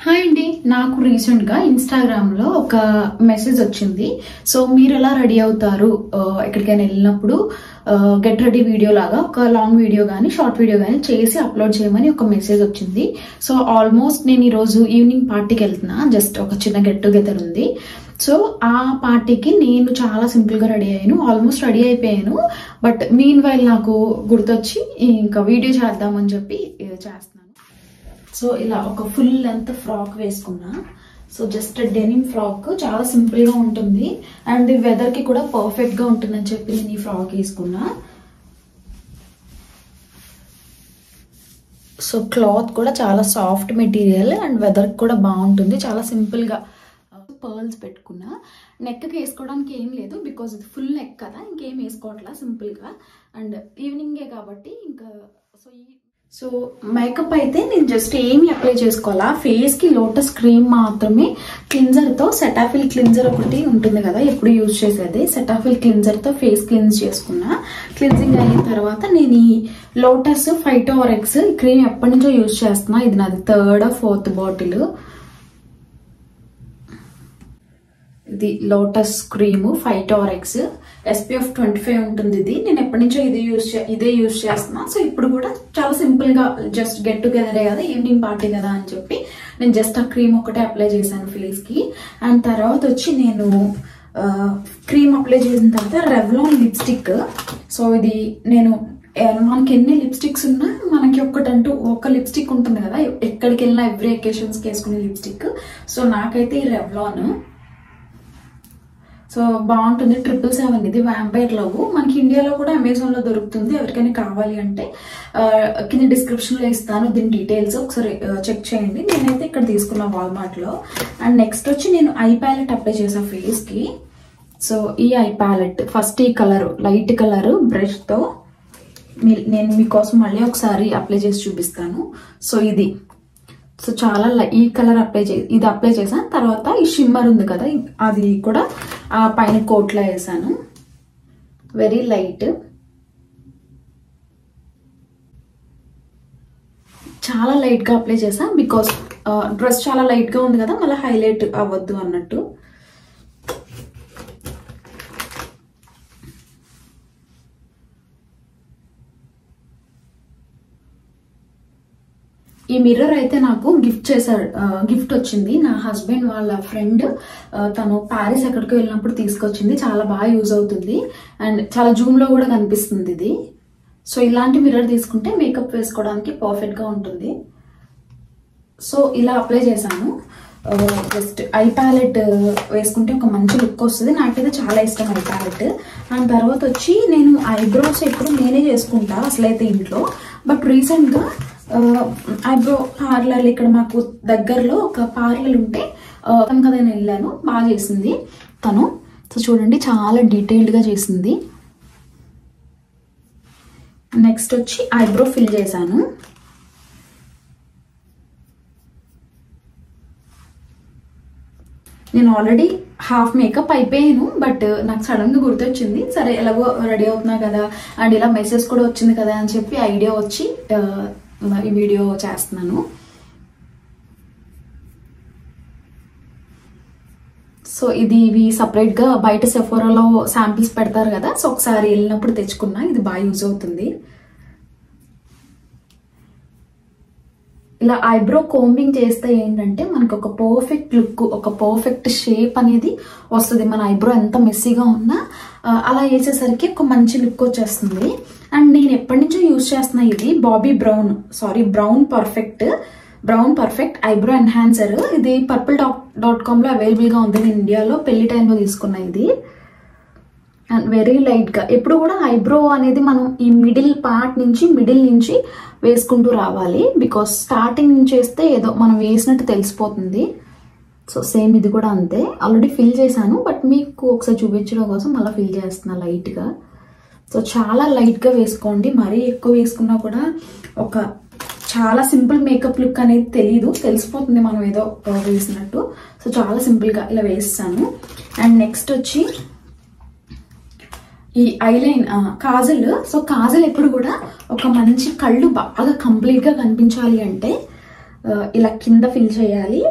Hi అండి, నాకు రీసెంట్గా ఇన్స్టాగ్రామ్లో ఒక మెసేజ్ వచ్చింది. సో మీరు ఎలా రెడీ అవుతారు ఎక్కడికైనా వెళ్ళినప్పుడు గెట్ రెడీ వీడియో లాగా ఒక లాంగ్ వీడియో కానీ షార్ట్ వీడియో కానీ చేసి అప్లోడ్ చేయమని ఒక మెసేజ్ వచ్చింది. సో ఆల్మోస్ట్ నేను ఈరోజు ఈవినింగ్ పార్టీకి వెళ్తున్నా. జస్ట్ ఒక చిన్న గెట్ టుగెదర్ ఉంది. సో ఆ పార్టీకి నేను చాలా సింపుల్గా రెడీ అయ్యాను, ఆల్మోస్ట్ రెడీ అయిపోయాను. బట్ మీన్ వైల్ నాకు గుర్తొచ్చి ఇంకా వీడియో చేద్దామని చెప్పి చేస్తున్నాను. సో ఇలా ఒక ఫుల్ లెంత్ ఫ్రాక్ వేసుకున్నా. సో జస్ట్ డెనిమ్ ఫ్రాక్, చాలా సింపుల్ గా ఉంటుంది అండ్ వెదర్ కి కూడా పర్ఫెక్ట్ గా ఉంటుందని చెప్పి నేను ఈ ఫ్రాక్ వేసుకున్నా. సో క్లాత్ కూడా చాలా సాఫ్ట్ మెటీరియల్ అండ్ వెదర్ కూడా బాగుంటుంది. చాలా సింపుల్ గా పర్ల్స్ పెట్టుకున్నా. నెక్ కి వేసుకోవడానికి ఏం లేదు, బికాజ్ ఇది ఫుల్ నెక్ కదా, ఇంకేం వేసుకోవట్లా, సింపుల్ గా. అండ్ ఈవినింగే కాబట్టి ఇంకా సో మేకప్ అయితే నేను జస్ట్ ఏమి అప్లై చేసుకోవాలా, ఫేస్ కి లోటస్ క్రీమ్ మాత్రమే క్లిన్జర్ తో, సెటాఫిల్ క్లిన్జర్ ఒకటి ఉంటుంది కదా ఎప్పుడు యూజ్ చేసేది, సెటాఫిల్ క్లిన్జర్ తో ఫేస్ క్లిన్స్ చేసుకున్నా. క్లిన్జింగ్ అయిన తర్వాత నేను ఈ లోటస్ ఫైటోరెక్స్ క్రీమ్ ఎప్పటి నుంచో యూజ్ చేస్తున్నా. ఇది నాది 3rd or 4th బాటిల్. ఇది లోటస్ క్రీమ్ ఫైటోరెక్స్ SPF 25 ఉంటుంది. ఇది నేను ఎప్పటి నుంచో ఇదే యూజ్ చేస్తున్నా. సో ఇప్పుడు కూడా చాలా సింపుల్ గా జస్ట్ గెట్ టుగెదరే కదా, ఈవినింగ్ పార్టీ కదా అని చెప్పి నేను జస్ట్ ఆ క్రీమ్ ఒకటే అప్లై చేశాను ఫేస్ కి. అండ్ తర్వాత వచ్చి నేను క్రీమ్ అప్లై చేసిన తర్వాత రెవ్లాన్ లిప్స్టిక్. సో ఇది నేను మనకి ఎన్ని లిప్స్టిక్స్ ఉన్నా మనకి ఒక్కటంటూ ఒక లిప్స్టిక్ ఉంటుంది కదా, ఎక్కడికి వెళ్ళినా ఎవ్రీ అకేషన్స్ కి వేసుకునే లిప్స్టిక్. సో నాకైతే ఈ రెవ్లాన్ సో బాగుంటుంది. 777 ఇది వ్యాంపైర్ లవ్. మనకి ఇండియాలో కూడా అమెజాన్ లో దొరుకుతుంది. ఎవరికైనా కావాలి అంటే కింద డిస్క్రిప్షన్ లో ఇస్తాను దీని డీటెయిల్స్, ఒకసారి చెక్ చేయండి. నేనైతే ఇక్కడ తీసుకున్నా వాల్మార్ట్ లో. అండ్ నెక్స్ట్ వచ్చి నేను ఐ ప్యాలెట్ అప్లై చేసాను ఫేస్ కి. సో ఈ ఐ ప్యాలెట్ ఫస్ట్ ఈ కలర్ లైట్ కలర్ బ్రష్ తో నేను మీకోసం మళ్ళీ ఒకసారి అప్లై చేసి చూపిస్తాను. సో ఇది సో చాలా ఈ కలర్ ఇది అప్లై చేశాను. తర్వాత ఈ షిమ్మర్ ఉంది కదా, అది కూడా ఆ పైన కోట్లో వేసాను. వెరీ లైట్, చాలా లైట్ గా అప్లై చేశాను బికాస్ డ్రెస్ చాలా లైట్ గా ఉంది కదా, మళ్ళీ హైలైట్ అవ్వద్దు అన్నట్టు. ఈ మిర్రర్ అయితే నాకు గిఫ్ట్ వచ్చింది. నా హస్బెండ్ వాళ్ళ ఫ్రెండ్ తను ప్యారిస్ ఎక్కడికి వెళ్ళినప్పుడు తీసుకొచ్చింది. చాలా బాగా యూజ్ అవుతుంది అండ్ చాలా జూమ్ లో కూడా కనిపిస్తుంది ఇది. సో ఇలాంటి మిర్రర్ తీసుకుంటే మేకప్ వేసుకోవడానికి పర్ఫెక్ట్ గా ఉంటుంది. సో ఇలా అప్లై చేశాను. జస్ట్ ఐ ప్యాలెట్ వేసుకుంటే ఒక మంచి లుక్ వస్తుంది. నాకైతే చాలా ఇష్టం ఐ ప్యాలెట్. దాని తర్వాత వచ్చి నేను ఐబ్రోస్ ఎప్పుడు నేనే చేసుకుంటా అసలైతే ఇంట్లో. బట్ రీసెంట్ గా ఐబ్రో పార్లర్ ఇక్కడ మాకు దగ్గరలో ఒక పార్లర్ ఉంటే కదా నేను వెళ్ళాను. బాగా చేసింది తను. సో చూడండి చాలా డీటెయిల్డ్ గా చేసింది. నెక్స్ట్ వచ్చి ఐబ్రో ఫిల్ చేశాను. నేను ఆల్రెడీ హాఫ్ మేకప్ అయిపోయాను, బట్ నాకు సడన్ గా గుర్తొచ్చింది, సరే ఎలాగో రెడీ అవుతున్నా కదా అండ్ ఇలా మెసేజ్ కూడా వచ్చింది కదా అని చెప్పి ఐడియా వచ్చి ఈ వీడియో చేస్తున్నాను. సో ఇవి సపరేట్ గా బయట సెఫోరాలో శాంపిల్స్ పెడతారు కదా, సో ఒకసారి వెళ్ళినప్పుడు తెచ్చుకున్నా. ఇది బాగా యూజ్ అవుతుంది. ఇలా ఐబ్రో కోంబింగ్ చేస్తే ఏంటంటే మనకు ఒక పర్ఫెక్ట్ లుక్, ఒక పర్ఫెక్ట్ షేప్ అనేది వస్తుంది. మన ఐబ్రో ఎంత మెస్సీగా ఉన్నా అలా వేసేసరికి ఒక మంచి లుక్ వచ్చేస్తుంది. అండ్ నేను ఎప్పటి నుంచో యూజ్ చేస్తున్నా ఇది బ్రౌన్ పర్ఫెక్ట్ ఐబ్రో ఎన్హాన్సర్. ఇది purple.com లో అవైలబుల్ గా ఉంది. నేను ఇండియాలో పెళ్లి టైంలో తీసుకున్నా ఇది. అండ్ వెరీ లైట్ గా ఎప్పుడు కూడా ఐబ్రో అనేది మనం ఈ మిడిల్ నుంచి వేసుకుంటూ రావాలి, బికాస్ స్టార్టింగ్ నుంచి వేస్తే ఏదో మనం వేసినట్టు తెలిసిపోతుంది. సో సేమ్ ఇది కూడా అంతే. ఆల్రెడీ ఫిల్ చేశాను, బట్ మీకు ఒకసారి చూపించడం కోసం మళ్ళీ ఫిల్ చేస్తున్నా లైట్ గా. సో చాలా లైట్ గా వేసుకోండి, మరీ ఎక్కువ వేసుకున్నా కూడా ఒక చాలా సింపుల్ మేకప్ లుక్ అనేది తెలిసిపోతుంది మనం ఏదో వేసినట్టు. సో చాలా సింపుల్ గా ఇలా వేస్తాను. అండ్ నెక్స్ట్ వచ్చి ఈ ఐలైన్ కాజల్. సో కాజల్ ఎప్పుడు కూడా ఒక మంచి కళ్ళు బాగా కంప్లీట్ గా కనిపించాలి అంటే ఇలా కింద ఫిల్ చేయాలి.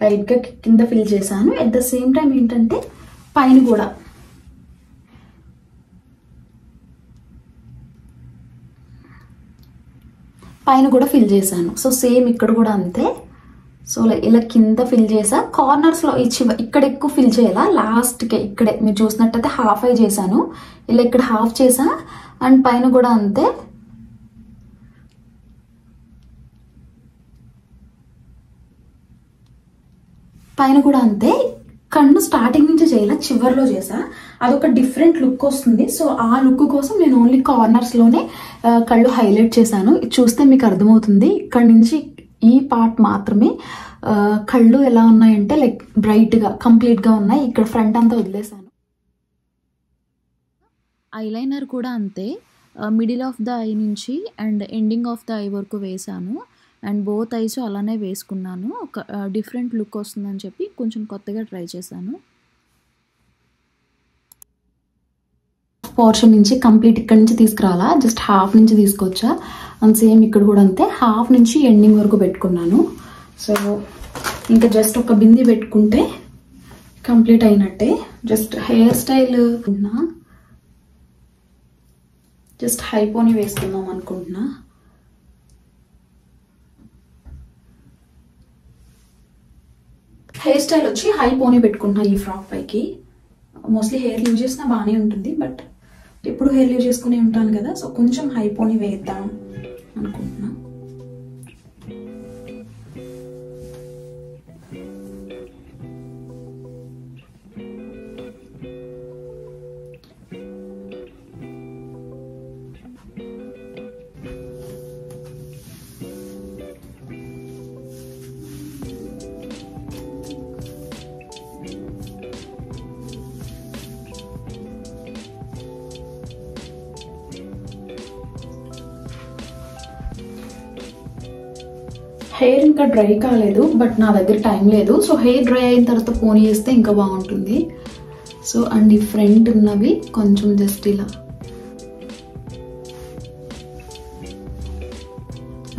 లైట్గా కింద ఫిల్ చేశాను. అట్ ద సేమ్ టైం ఏంటంటే పైన కూడా ఫిల్ చేశాను. సో సేమ్ ఇక్కడ కూడా అంతే. సో ఇలా కింద ఫిల్ చేసా. కార్నర్స్లో ఇక్కడ ఎక్కువ ఫిల్ చేయాలా, లాస్ట్కి ఇక్కడే మీరు చూసినట్టయితే హాఫ్ అయి చేశాను. ఇలా ఇక్కడ హాఫ్ చేసా. అండ్ పైన కూడా అంతే. కన్ను స్టార్టింగ్ నుంచి చేయాల, చివరిలో చేసా. అదొక డిఫరెంట్ లుక్ వస్తుంది. సో ఆ లుక్ కోసం నేను ఓన్లీ కార్నర్స్లోనే కళ్ళు హైలైట్ చేశాను. చూస్తే మీకు అర్థమవుతుంది. ఇక్కడ నుంచి ఈ పార్ట్ మాత్రమే కళ్ళు ఎలా ఉన్నాయంటే లైక్ బ్రైట్గా కంప్లీట్గా ఉన్నాయి. ఇక్కడ ఫ్రంట్ అంతా వదిలేసాను. ఐలైనర్ కూడా అంతే, మిడిల్ ఆఫ్ ద ఐ నుంచి and ending of the I వరకు వేసాను. అండ్ బోత్ ఐస్ అలానే వేసుకున్నాను. ఒక డిఫరెంట్ లుక్ వస్తుందని చెప్పి కొంచెం కొత్తగా ట్రై చేశాను. పోర్షన్ నుంచి కంప్లీట్ ఇక్కడ నుంచి తీసుకురావాలా, జస్ట్ హాఫ్ నుంచి తీసుకొచ్చా. అండ్ సేమ్ ఇక్కడ కూడా అంతే, హాఫ్ నుంచి ఎండింగ్ వరకు పెట్టుకున్నాను. సో ఇంకా జస్ట్ ఒక బింది పెట్టుకుంటే కంప్లీట్ అయినట్టే. జస్ట్ హెయిర్ స్టైల్ జస్ట్ హైపోని వేసుకుందాం అనుకుంటున్నా. హెయిర్ స్టైల్ వచ్చి హై పోనీ పెట్టుకుంటున్నా ఈ ఫ్రాక్ పైకి. మోస్ట్లీ హెయిర్ లీవ్ చేసినా బాగానే ఉంటుంది, బట్ ఎప్పుడు హెయిర్ లీవ్ చేసుకుని ఉంటాను కదా, సో కొంచెం హై పోనీ వేద్దాం అనుకుంటున్నా. హెయిర్ ఇంకా డ్రై కాలేదు, బట్ నా దగ్గర టైం లేదు. సో హెయిర్ డ్రై అయిన తర్వాత పోనీ వేస్తే ఇంకా బాగుంటుంది. సో అండ్ ఈ ఫ్రంట్ ఉన్నవి కొంచెం జస్ట్ ఇలా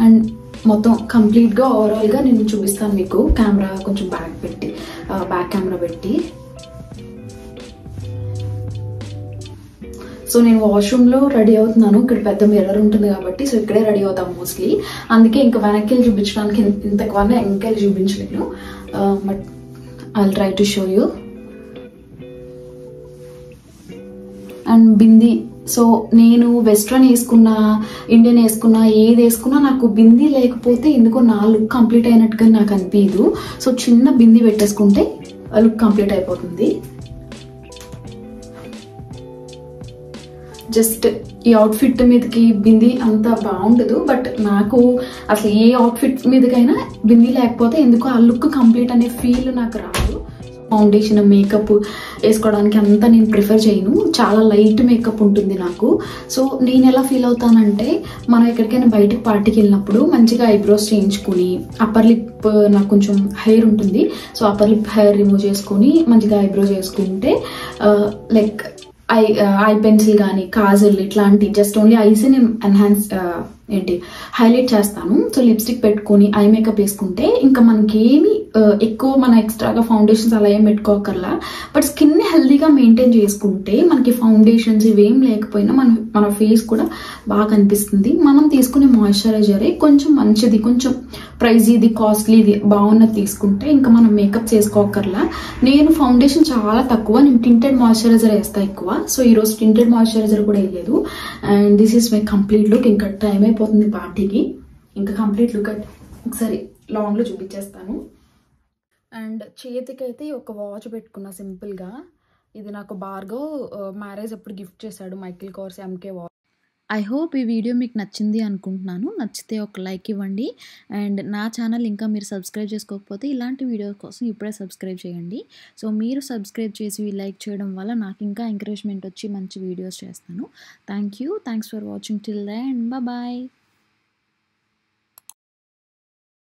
అండ్ మొత్తం కంప్లీట్గా ఓవరాల్గా నేను చూపిస్తాను మీకు. కెమెరా కొంచెం బ్యాక్ కెమెరా పెట్టి. సో నేను వాష్రూమ్లో రెడీ అవుతున్నాను. ఇక్కడ పెద్ద మిర్రర్ ఉంటుంది కాబట్టి సో ఇక్కడే రెడీ అవుతాం మోస్ట్లీ. అందుకే ఇంకా వెనక్కి చూపించడానికి ఇంతకన్నా వెనక్కి చూపించలేను, but I will try to show you. And bindi, so నేను వెస్ట్రన్ వేసుకున్నా, ఇండియన్ వేసుకున్నా, ఏది వేసుకున్నా నాకు బింది లేకపోతే ఎందుకో నా లుక్ కంప్లీట్ అయినట్టుగా నాకు అనిపించదు. సో చిన్న బింది పెట్టేసుకుంటే లుక్ కంప్లీట్ అయిపోతుంది. జస్ట్ ఈ అవుట్ఫిట్ మీదకి బింది అంత బాగుండదు, బట్ నాకు అసలు ఏ అవుట్ఫిట్ మీదకైనా బింది లేకపోతే ఎందుకో ఆ లుక్ కంప్లీట్ అనే ఫీల్ నాకు రాదు. ఫౌండేషన్, మేకప్ వేసుకోవడానికి అంతా నేను ప్రిఫర్ చేయను. చాలా లైట్ మేకప్ ఉంటుంది నాకు. సో నేను ఎలా ఫీల్ అవుతానంటే, మనం ఎక్కడికైనా బయటకు పార్టీకి వెళ్ళినప్పుడు మంచిగా ఐబ్రోస్ చేయించుకుని, అప్పర్ లిప్ నాకు కొంచెం హెయిర్ ఉంటుంది, so upper lip hair remove చేసుకుని మంచిగా ఐబ్రో చేసుకుంటే లైక్ ఐ పెన్సిల్ కానీ కాజల్ ఇట్లాంటి జస్ట్ ఓన్లీ ఐస్ నేను ఎన్హాన్స్ హైలైట్ చేస్తాను. సో లిప్స్టిక్ పెట్టుకొని ఐ మేకప్ వేసుకుంటే ఇంకా మనకి ఏమి ఎక్కువ మన ఎక్స్ట్రాగా ఫౌండేషన్స్ అలా ఏం పెట్టుకోకర్లా, బట్ స్కిన్ హెల్దీగా మెయింటైన్ చేసుకుంటే మనకి ఫౌండేషన్స్ ఇవేం లేకపోయినా మన ఫేస్ కూడా బాగా కనిపిస్తుంది. మనం తీసుకునే మాయిశ్చరైజరే కొంచెం మంచిది, కొంచెం ప్రైజీది, కాస్ట్లీది బాగున్నది తీసుకుంటే ఇంకా మనం మేకప్ చేసుకోకర్లా. నేను ఫౌండేషన్ చాలా తక్కువ, నేను టింటెడ్ మాయిశ్చరైజర్ వేస్తా ఎక్కువ. సో ఈరోజు టింటెడ్ మాయిశ్చరైజర్ కూడా వేయలేదు. And this is my complete look. ఇంకా టైం అయిపోతుంది పార్టీకి, ఇంకా కంప్లీట్ లుక్ ఒకసారి లాంగ్లో చూపించేస్తాను. అండ్ చేతికైతే ఒక వాచ్ పెట్టుకున్నా సింపుల్గా. ఇది నాకు భార్గవ్ మ్యారేజ్ అప్పుడు గిఫ్ట్ చేశాడు, Michael Kors MK watch. I hope ఈ వీడియో మీకు నచ్చింది అనుకుంటున్నాను. నచ్చితే ఒక లైక్ ఇవ్వండి. అండ్ నా ఛానల్ ఇంకా మీరు సబ్స్క్రైబ్ చేసుకోకపోతే ఇలాంటి వీడియోస్ కోసం ఇప్పుడే సబ్స్క్రైబ్ చేయండి. సో మీరు సబ్స్క్రైబ్ చేసి లైక్ చేయడం వల్ల నాకు ఇంకా ఎంకరేజ్మెంట్ వచ్చి మంచి వీడియోస్ చేస్తాను. Thanks for watching till then. Bye.